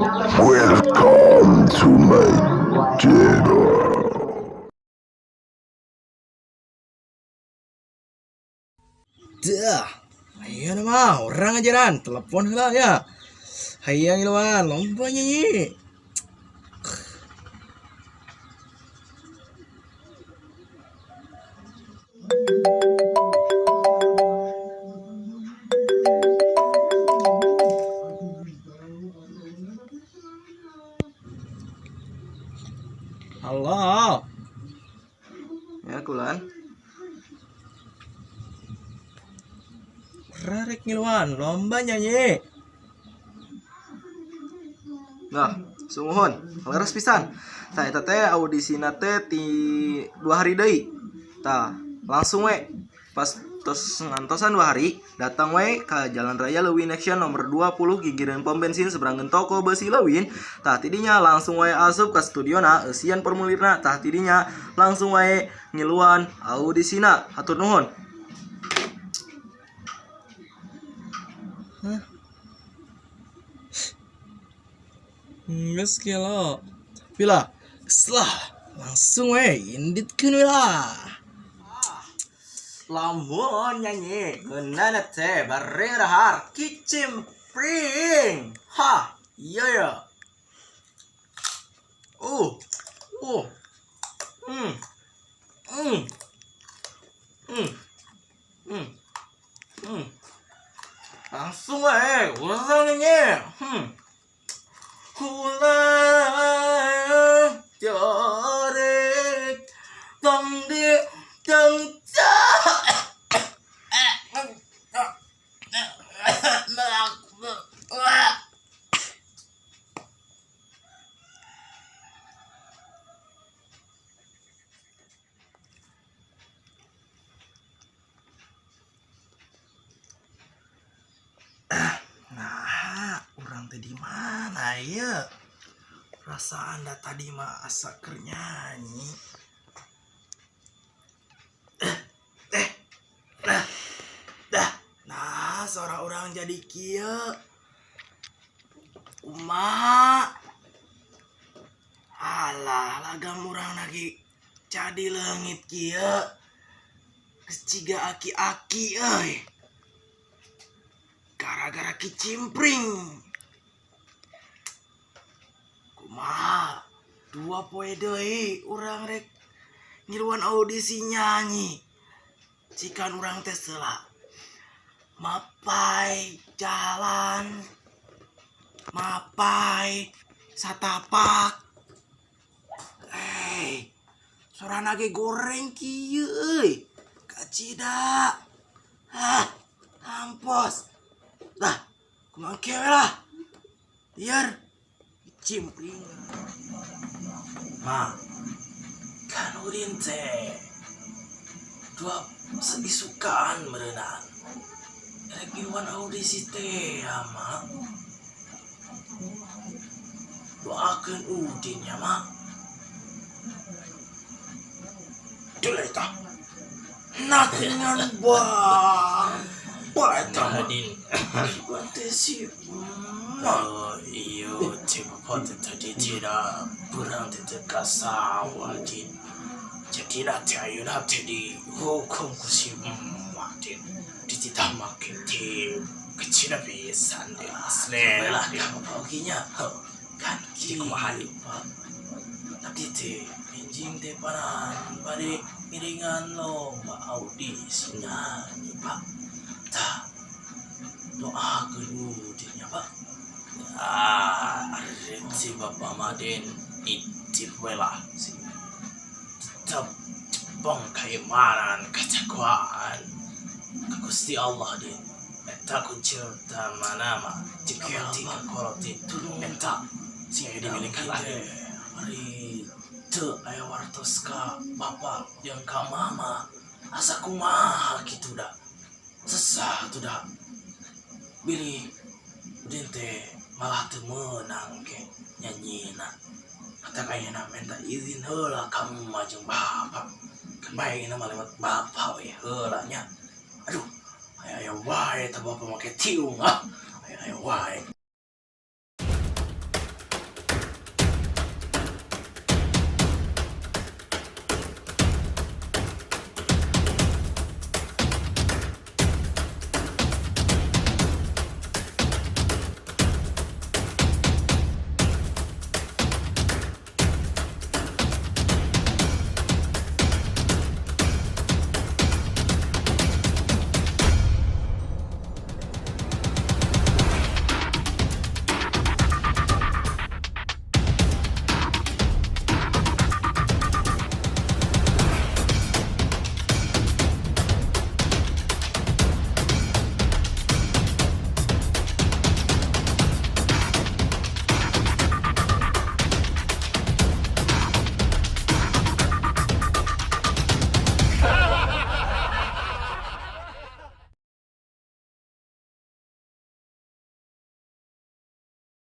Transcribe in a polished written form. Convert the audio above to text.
Welcome to my channel. Dah, ayo nama orang ajaran telepon lah ya. Hayang iluan lomba nyanyi. Halo. Ya, Kulan. Rarek ngiluan lomba nyanyi. Nah, sumuhun, leres pisan. Tah eta teh audisina teh ti 2 hari deui. Tah, langsung we pas tos ngantosan 2 hari, datang we ka Jalan Raya Leuwin Action nomor 20 gigireun pom bensin seberangkeun toko besi Leuwin. Tah tidinya langsung we asup ka studiona eusian formulirna. Tah tidinya langsung we ngiluan audisina. Hatur nuhun. Geus kieu lo. Pila? Geus lah. Langsung we inditkeun we lah. Lamun nyanyi geunana teh bareng rahar kicimpring. Ha, iya ya. Uh. Hmm. Hmm. Hmm. Hmm. Hmm. Langsung we urang nyanyi. Kulang jorek tong di tong orang tadi mana ya? Perasaan dah tadi mah asa keur nyanyi. Nah, suara orang jadi kieu. Kumaha? Alah, lagam urang lagi jadi leungit kieu. Geus ciga aki-aki euy. Gara-gara kicimpring. Kumaha 2 poe deui urang rek ngiluan audisi nyanyi. Cikan urang teh seula mapai jalan, mapai satapak. Sorana ge goreng kieu euy. Kacida. Hampos. Lah, kumaha kieu lah. Biar cimpring. Ma, kan udin teh 2 sedisukaan merenang. Rek ngiluan audisi teh ya, Ma. Doakeun udin ya, Ma. Dulai tah. Nak dengan bang. Baeta Adin, batesi. iyo cepat tadi tidak kurang tidak sawah Adin. Jadi nanti ayo nanti di hukum kusi Adin. Dititah makin tim kecil bisa Adin. Sebelah dia paginya. Kan Di kumahali Pak. Tapi teh pinjim teh paran bade iringan lomba audisi nyanyi Pak. Tah doakeun udin ya Pak. Arek si Bapak Maden itip welah si tetap jepong kaimanan kecakwaan ke Gusti Allah din. Eta kuncil nama jika koroti eta sing dimiliki lagi. Ari teu aya wartos ka Bapak jeung ka Mama. Asa kumaha kitu da. Sesah tuh dah. Bilih udin teh malah teu meunang ke nyanyina. Kata kayana minta izin heula kamu mah jeung Bapak. Kan bae mah lewat Bapak we heula nya. Aduh, aya wae teh Bapak make tiung ah. Aya wae.